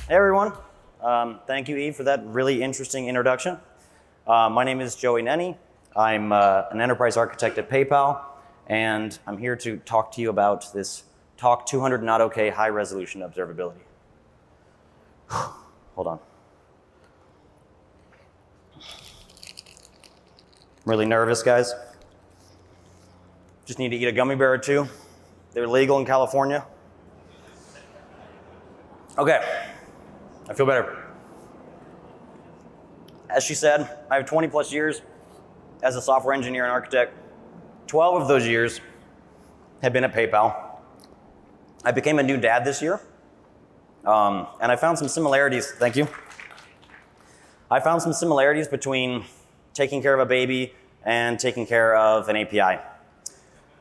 Hey everyone. Thank you, Eve, for that really interesting introduction. My name is Joey Nenni. I'm an enterprise architect at PayPal, and I'm here to talk to you about this Talk 200 Not OK high resolution observability. Hold on. I'm really nervous, guys. Just need to eat a gummy bear or two. They're legal in California. Okay. I feel better. As she said, I have 20 plus years as a software engineer and architect. 12 of those years have been at PayPal. I became a new dad this year, and I found some similarities. Thank you. I found some similarities between taking care of a baby and taking care of an API.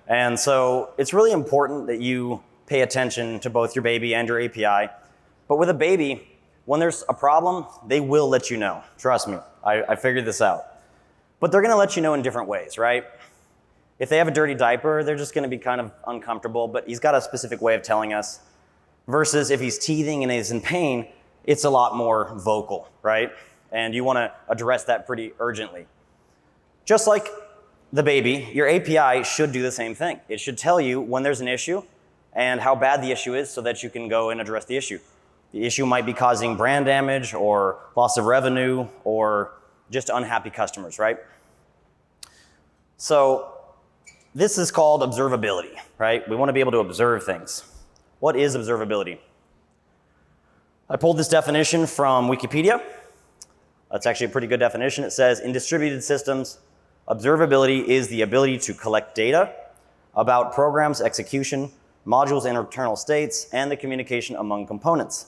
And so it's really important that you pay attention to both your baby and your API. But with a baby, when there's a problem, they will let you know. Trust me, I figured this out. But they're gonna let you know in different ways, right? If they have a dirty diaper, they're just gonna be kind of uncomfortable, but he's got a specific way of telling us. Versus if he's teething and is in pain, it's a lot more vocal, right? And you wanna address that pretty urgently. Just like the baby, your API should do the same thing. It should tell you when there's an issue and how bad the issue is so that you can go and address the issue. The issue might be causing brand damage or loss of revenue or just unhappy customers, right? So this is called observability, right? We want to be able to observe things. What is observability? I pulled this definition from Wikipedia. That's actually a pretty good definition. It says, in distributed systems, observability is the ability to collect data about programs' execution, modules' internal states, and the communication among components.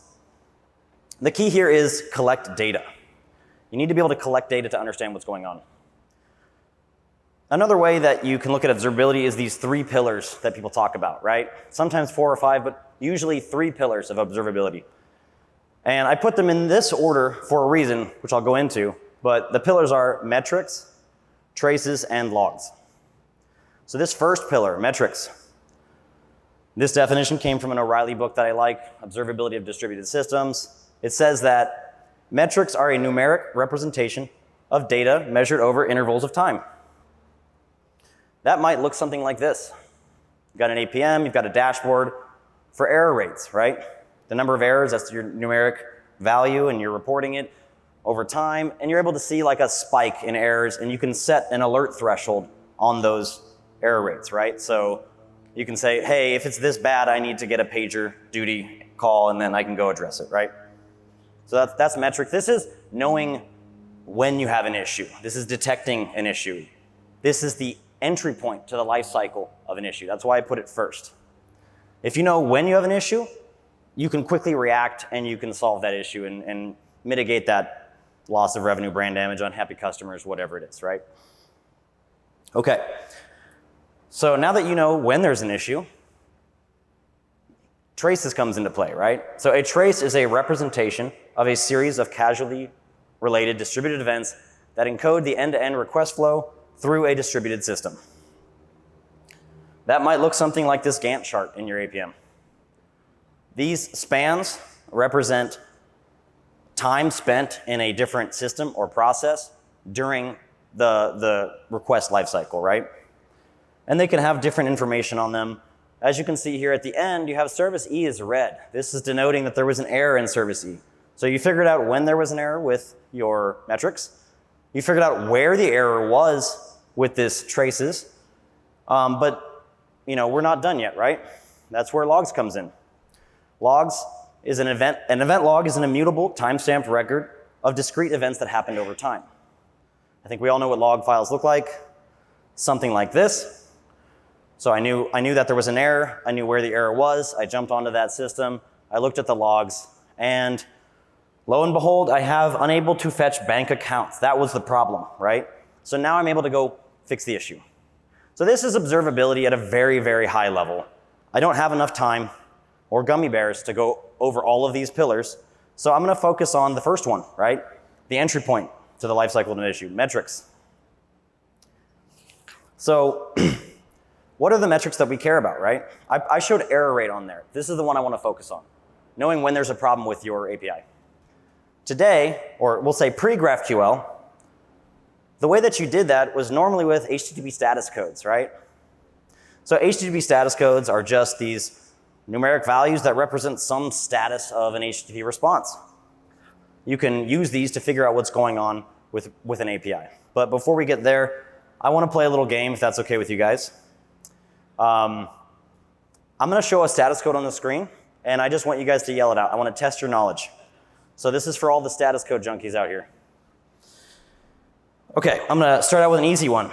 The key here is collect data. You need to be able to collect data to understand what's going on. Another way that you can look at observability is these 3 pillars that people talk about, right? Sometimes 4 or 5, but usually 3 pillars of observability. And I put them in this order for a reason, which I'll go into, but the pillars are metrics, traces, and logs. So this first pillar, metrics. This definition came from an O'Reilly book that I like, Observability of Distributed Systems. It says that metrics are a numeric representation of data measured over intervals of time. That might look something like this. You've got an APM, you've got a dashboard for error rates, right? The number of errors, that's your numeric value, and you're reporting it over time, and you're able to see like a spike in errors, and you can set an alert threshold on those error rates, right? So you can say, hey, if it's this bad, I need to get a pager duty call, and then I can go address it, right? So that's metric. This is knowing when you have an issue. This is detecting an issue. This is the entry point to the life cycle of an issue. That's why I put it first. If you know when you have an issue, you can quickly react and you can solve that issue and mitigate that loss of revenue, brand damage, unhappy customers, whatever it is, right? Okay. So now that you know when there's an issue, traces comes into play, right? So a trace is a representation of a series of causally related distributed events that encode the end-to-end request flow through a distributed system. That might look something like this Gantt chart in your APM. These spans represent time spent in a different system or process during the request lifecycle, right? And they can have different information on them. As you can see here at the end, you have service E is red. This is denoting that there was an error in service E. So you figured out when there was an error with your metrics. You figured out where the error was with this traces. But we're not done yet, right? That's where logs comes in. Logs is an event log is an immutable timestamped record of discrete events that happened over time. I think we all know what log files look like. Something like this. So I knew that there was an error. I knew where the error was. I jumped onto that system. I looked at the logs, and lo and behold, I have unable to fetch bank accounts. That was the problem, right? So now I'm able to go fix the issue. So this is observability at a very, very high level. I don't have enough time or gummy bears to go over all of these pillars. So I'm going to focus on the first one, right? The entry point to the lifecycle of an issue, metrics. So what are the metrics that we care about, right? I showed error rate on there. This is the one I want to focus on. knowing when there's a problem with your API. Today, or we'll say pre-GraphQL, the way that you did that was normally with HTTP status codes, right? So HTTP status codes are just these numeric values that represent some status of an HTTP response. You can use these to figure out what's going on with an API. But before we get there, I want to play a little game, if that's okay with you guys. I'm going to show a status code on the screen, and I just want you guys to yell it out. I want to test your knowledge. So this is for all the status code junkies out here. Okay, I'm going to start out with an easy one.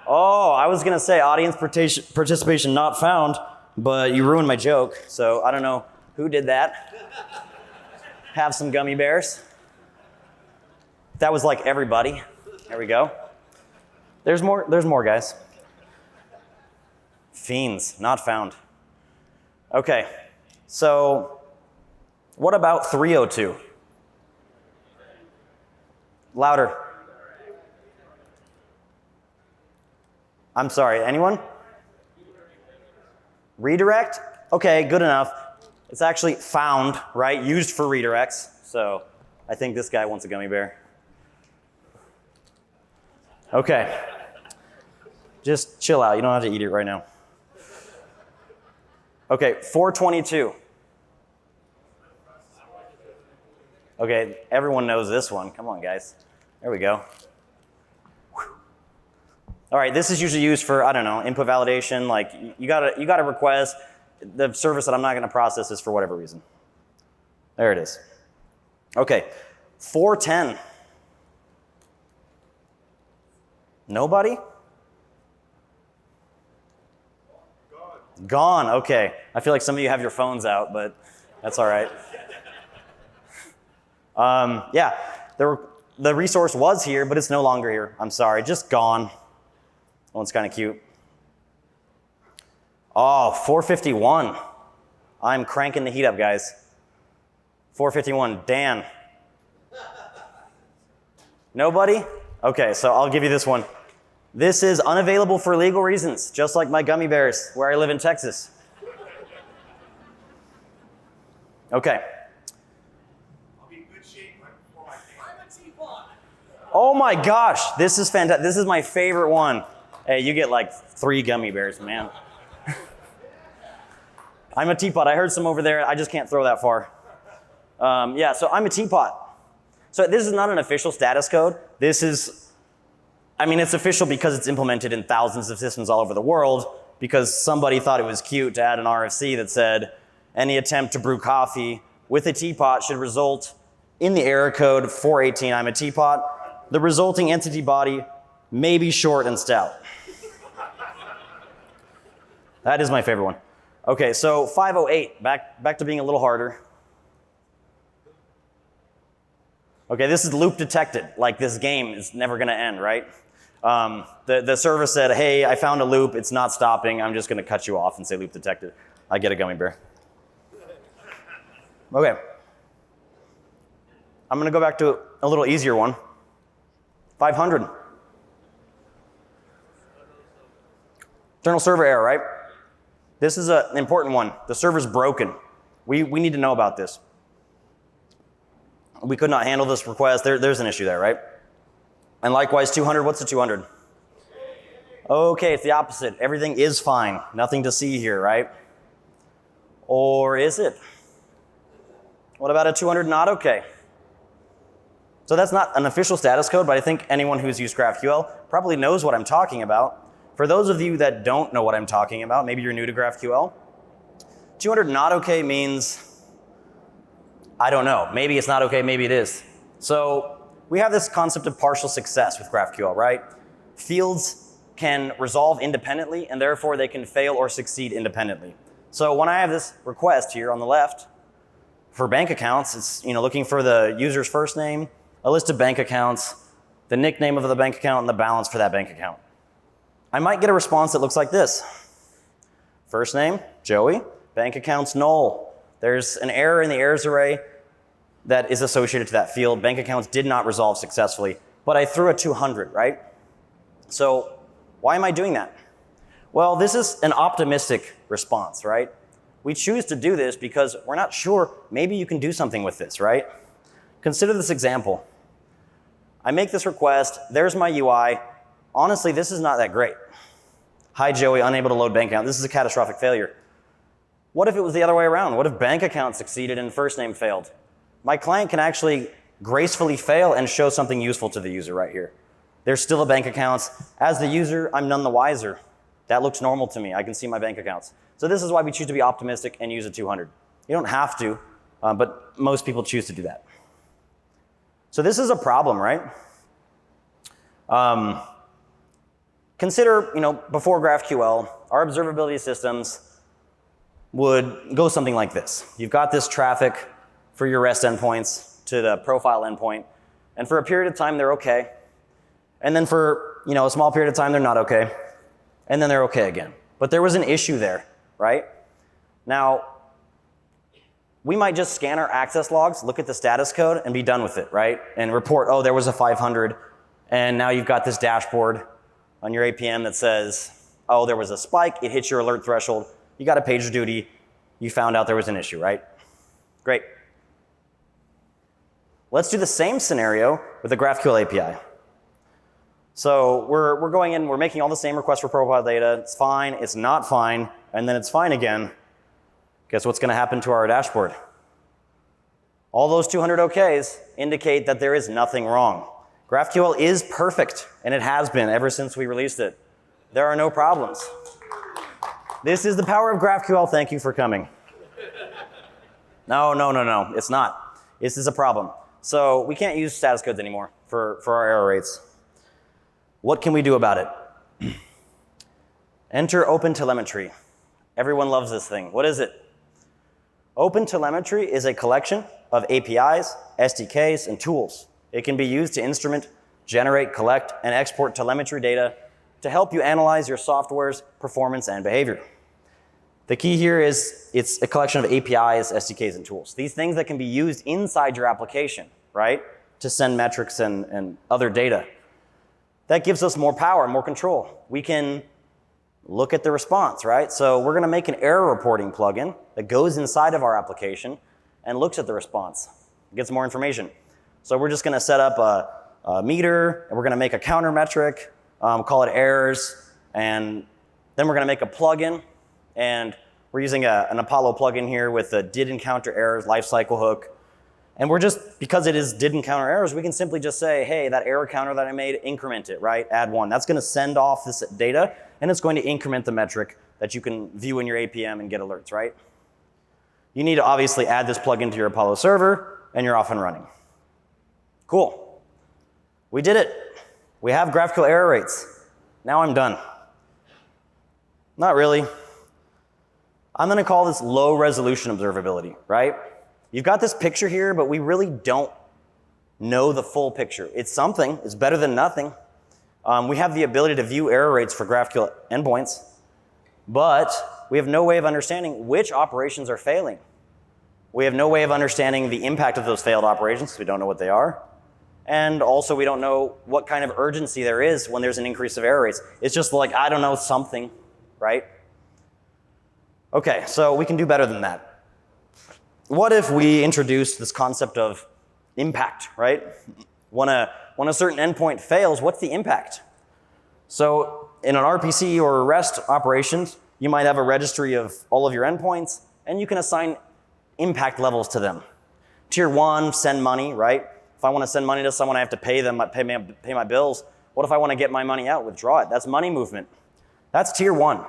Oh, I was going to say audience participation not found, but you ruined my joke, so I don't know who did that. Have some gummy bears. That was like everybody. There we go. There's more, guys. Fiends, not found. Okay, so what about 302? Louder. I'm sorry, anyone? Redirect? Okay, good enough. It's actually found, right? Used for redirects. So I think this guy wants a gummy bear. Okay. Just chill out. You don't have to eat it right now. Okay, 422. Okay, everyone knows this one. Come on, guys. There we go. All right, this is usually used for, I don't know, input validation. Like, you got a request. The service that I'm not going to process this for whatever reason. There it is. Okay, 410. Nobody? Gone, okay. I feel like some of you have your phones out, but that's all right. Yeah, the resource was here, but it's no longer here. I'm sorry, just gone. That one's kind of cute. Oh, 451. I'm cranking the heat up, guys. 451, Dan. Nobody? Okay, so I'll give you this one. This is unavailable for legal reasons, just like my gummy bears, where I live in Texas. Okay. I'll be in good shape right before my game. I'm a teapot. Oh my gosh, this is fantastic. This is my favorite one. Hey, you get like 3 gummy bears, man. I'm a teapot. I heard some over there. I just can't throw that far. Yeah, so I'm a teapot. So this is not an official status code. This is, I mean, it's official because it's implemented in thousands of systems all over the world, because somebody thought it was cute to add an RFC that said, any attempt to brew coffee with a teapot should result in the error code 418, I'm a teapot. The resulting entity body may be short and stout. That is my favorite one. Okay, so 508, back to being a little harder. Okay, this is loop detected. Like, this game is never going to end, right? The server said, hey, I found a loop. It's not stopping. I'm just going to cut you off and say loop detected. I get a gummy bear. Okay. I'm going to go back to a little easier one. 500. Internal server error, right? This is an important one. The server's broken. We need to know about this. We could not handle this request. There's an issue there, right? And likewise, 200, what's a 200? Okay, it's the opposite. Everything is fine. Nothing to see here, right? Or is it? What about a 200 not okay? So that's not an official status code, but I think anyone who's used GraphQL probably knows what I'm talking about. For those of you that don't know what I'm talking about, maybe you're new to GraphQL, 200 not okay means, I don't know. Maybe it's not okay, maybe it is. So we have this concept of partial success with GraphQL, right? Fields can resolve independently, and therefore they can fail or succeed independently. So when I have this request here on the left for bank accounts, it's looking for the user's first name, a list of bank accounts, the nickname of the bank account, and the balance for that bank account. I might get a response that looks like this. First name, Joey. Bank account's null. There's an error in the errors array that is associated to that field. Bank accounts did not resolve successfully, but I threw a 200, right? So why am I doing that? Well, this is an optimistic response, right? We choose to do this because we're not sure, maybe you can do something with this, right? Consider this example. I make this request, there's my UI. Honestly, this is not that great. Hi Joey, unable to load bank account. This is a catastrophic failure. What if it was the other way around? What if bank account succeeded and first name failed? My client can actually gracefully fail and show something useful to the user right here. There's still a bank accounts. As the user, I'm none the wiser. That looks normal to me. I can see my bank accounts. So this is why we choose to be optimistic and use a 200. You don't have to, but most people choose to do that. So this is a problem, right? Consider, before GraphQL, our observability systems would go something like this. You've got this traffic for your REST endpoints to the profile endpoint, and for a period of time they're okay. And then for a small period of time they're not okay. And then they're okay again. But there was an issue there, right? Now, we might just scan our access logs, look at the status code, and be done with it, right? And report, oh, there was a 500, and now you've got this dashboard on your APM that says, oh, there was a spike, it hit your alert threshold, you got a PagerDuty, you found out there was an issue, right? Great. Let's do the same scenario with the GraphQL API. So we're going in, we're making all the same requests for profile data, it's fine, it's not fine, and then it's fine again. Guess what's gonna happen to our dashboard? All those 200 OKs indicate that there is nothing wrong. GraphQL is perfect, and it has been ever since we released it. There are no problems. This is the power of GraphQL, thank you for coming. No, it's not. This is a problem. So we can't use status codes anymore for our error rates. What can we do about it? Enter OpenTelemetry. Everyone loves this thing. What is it? OpenTelemetry is a collection of APIs, SDKs, and tools. It can be used to instrument, generate, collect, and export telemetry data to help you analyze your software's performance and behavior. The key here is it's a collection of APIs, SDKs, and tools. These things that can be used inside your application, right, to send metrics and other data. That gives us more power and more control. We can look at the response, right? So we're going to make an error reporting plugin that goes inside of our application and looks at the response, gets more information. So we're just going to set up a meter, and we're going to make a counter metric, call it errors, and then we're going to make a plugin, and we're using an Apollo plugin here with a did encounter errors lifecycle hook. And we're just, because it is did encounter errors, we can simply just say, hey, that error counter that I made, increment it, right? Add 1. That's going to send off this data, and it's going to increment the metric that you can view in your APM and get alerts, right? You need to obviously add this plugin to your Apollo server, and you're off and running. Cool. We did it. We have GraphQL error rates. Now I'm done. Not really. I'm going to call this low resolution observability, right? You've got this picture here, but we really don't know the full picture. It's something. It's better than nothing. We have the ability to view error rates for GraphQL endpoints, but we have no way of understanding which operations are failing. We have no way of understanding the impact of those failed operations. We don't know what they are. And also, we don't know what kind of urgency there is when there's an increase of error rates. It's just like, I don't know, something, right? Okay, so we can do better than that. What if we introduced this concept of impact, right? When a certain endpoint fails, what's the impact? So in an RPC or REST operations, you might have a registry of all of your endpoints, and you can assign impact levels to them. Tier 1, send money, right? If I want to send money to someone, I have to pay them, pay my bills. What if I want to get my money out, withdraw it? That's money movement. That's tier 1.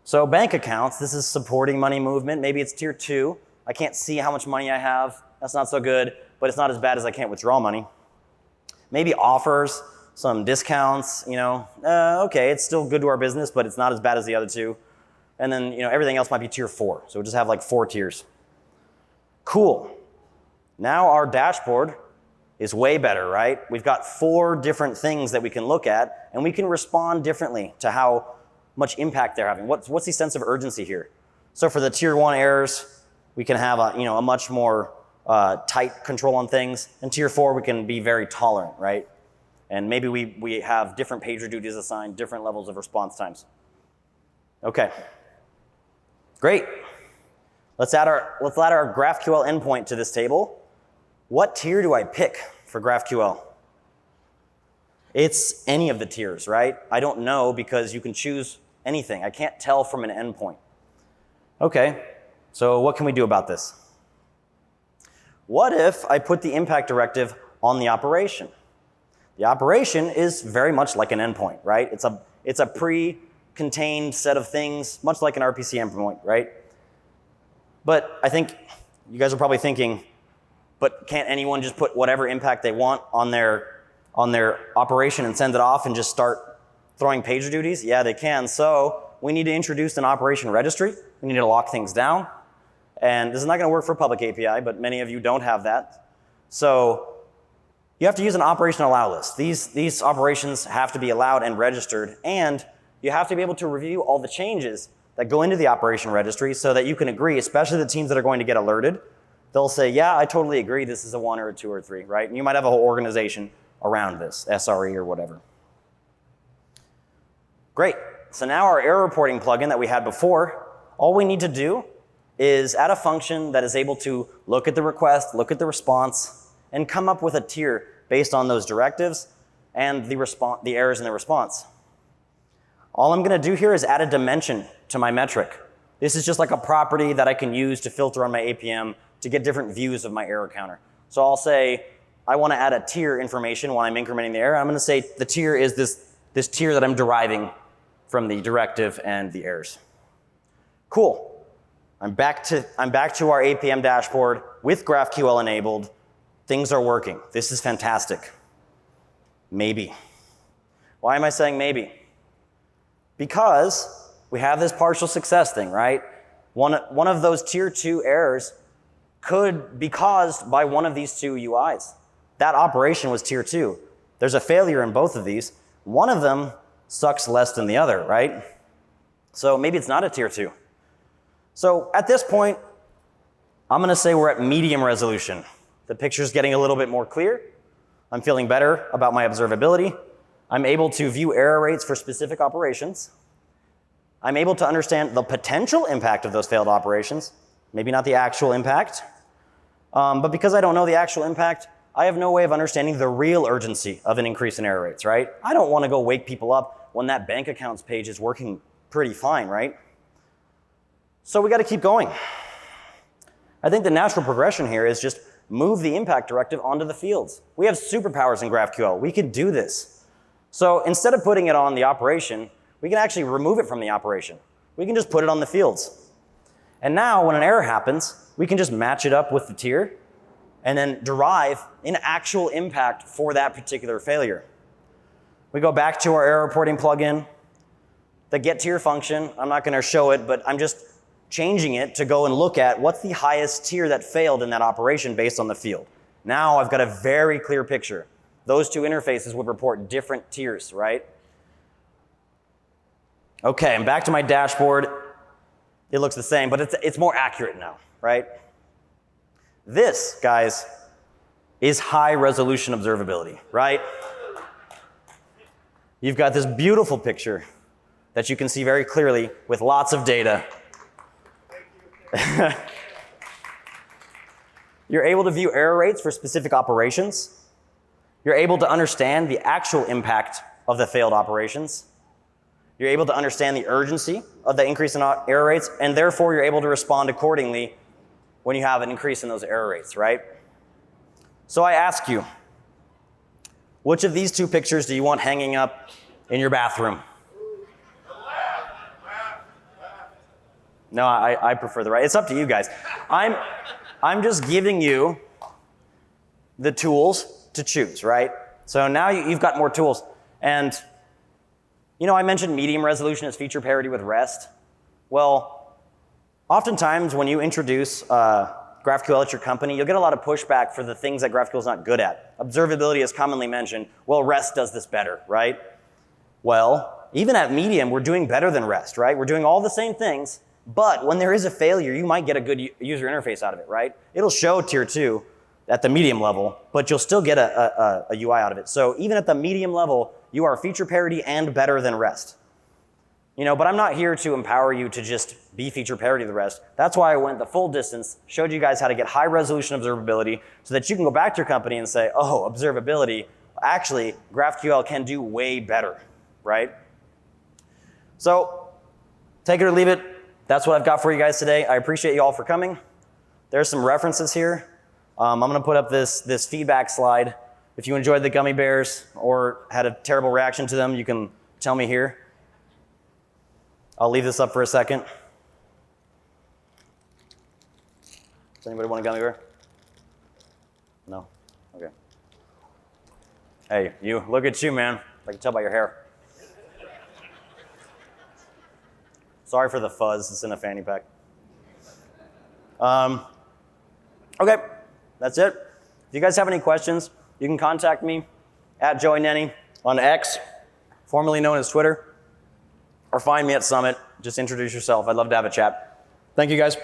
So bank accounts, this is supporting money movement. Maybe it's tier 2. I can't see how much money I have. That's not so good, but it's not as bad as I can't withdraw money. Maybe offers, some discounts, okay, it's still good to our business, but it's not as bad as the other two. And then, everything else might be tier 4. So we'll just have like 4 tiers. Cool. Now our dashboard is way better, right? We've got 4 different things that we can look at, and we can respond differently to how much impact they're having. What's the sense of urgency here? So for the tier 1 errors, we can have a much more tight control on things. And tier 4, we can be very tolerant, right? And maybe we have different pager duties assigned, different levels of response times. Okay. Great. Let's add our GraphQL endpoint to this table. What tier do I pick for GraphQL? It's any of the tiers, right? I don't know because you can choose anything. I can't tell from an endpoint. Okay, so what can we do about this? What if I put the impact directive on the operation? The operation is very much like an endpoint, right? It's a pre-contained set of things, much like an RPC endpoint, right? But I think you guys are probably thinking, but can't anyone just put whatever impact they want on their operation and send it off and just start throwing pager duties? Yeah, they can. So we need to introduce an operation registry. We need to lock things down. And this is not going to work for public API, but many of you don't have that. So you have to use an operation allow list. These operations have to be allowed and registered, and you have to be able to review all the changes that go into the operation registry so that you can agree, especially the teams that are going to get alerted. They'll say, yeah, I totally agree this is a 1 or a 2 or a 3, right? And you might have a whole organization around this, SRE or whatever. Great. So now our error reporting plugin that we had before, all we need to do is add a function that is able to look at the request, look at the response, and come up with a tier based on those directives and the errors in the response. All I'm going to do here is add a dimension to my metric. This is just like a property that I can use to filter on my APM to get different views of my error counter. So I'll say I want to add a tier information when I'm incrementing the error. I'm going to say the tier is this tier that I'm deriving from the directive and the errors. Cool. I'm back to our APM dashboard with GraphQL enabled. Things are working. This is fantastic. Maybe. Why am I saying maybe? Because we have this partial success thing, right? One of those tier 2 errors could be caused by one of these 2 UIs. That operation was tier 2. There's a failure in both of these. One of them sucks less than the other, right? So maybe it's not a tier 2. So at this point, I'm going to say we're at medium resolution. The picture's getting a little bit more clear. I'm feeling better about my observability. I'm able to view error rates for specific operations. I'm able to understand the potential impact of those failed operations, maybe not the actual impact. But because I don't know the actual impact, I have no way of understanding the real urgency of an increase in error rates, right? I don't want to go wake people up when that bank accounts page is working pretty fine, right? So we got to keep going. I think the natural progression here is just move the impact directive onto the fields. We have superpowers in GraphQL. We can do this. So instead of putting it on the operation, we can actually remove it from the operation. We can just put it on the fields. And now when an error happens, we can just match it up with the tier and then derive an actual impact for that particular failure. We go back to our error reporting plugin, the getTier function. I'm not going to show it, but I'm just changing it to go and look at what's the highest tier that failed in that operation based on the field. Now I've got a very clear picture. Those 2 interfaces would report different tiers, right? Okay, I'm back to my dashboard. It looks the same, but it's more accurate now, right? This, guys, is high resolution observability, right? You've got this beautiful picture that you can see very clearly with lots of data. You're able to view error rates for specific operations. You're able to understand the actual impact of the failed operations. You're able to understand the urgency of the increase in error rates, and therefore you're able to respond accordingly when you have an increase in those error rates, right? So I ask you, which of these 2 pictures do you want hanging up in your bathroom? No, I prefer the right. It's up to you guys. I'm just giving you the tools to choose, right? So now you've got more tools. And, I mentioned medium resolution as feature parity with REST. Well, oftentimes when you introduce GraphQL at your company, you'll get a lot of pushback for the things that GraphQL is not good at. Observability is commonly mentioned. Well, REST does this better, right? Well, even at medium, we're doing better than REST, right? We're doing all the same things. But when there is a failure, you might get a good user interface out of it, right? It'll show tier 2 at the medium level, but you'll still get a UI out of it. So even at the medium level, you are feature parity and better than REST. But I'm not here to empower you to just be feature parity of the rest. That's why I went the full distance, showed you guys how to get high resolution observability so that you can go back to your company and say, oh, observability, actually, GraphQL can do way better, right? So take it or leave it. That's what I've got for you guys today. I appreciate you all for coming. There's some references here. I'm going to put up this feedback slide. If you enjoyed the gummy bears or had a terrible reaction to them, you can tell me here. I'll leave this up for a second. Does anybody want a gummy bear? No? Okay. Hey, you, look at you, man. I can tell by your hair. Sorry for the fuzz, it's in a fanny pack. Okay, that's it. If you guys have any questions, you can contact me at Joey Nenni on X, formerly known as Twitter, or find me at Summit. Just introduce yourself. I'd love to have a chat. Thank you, guys.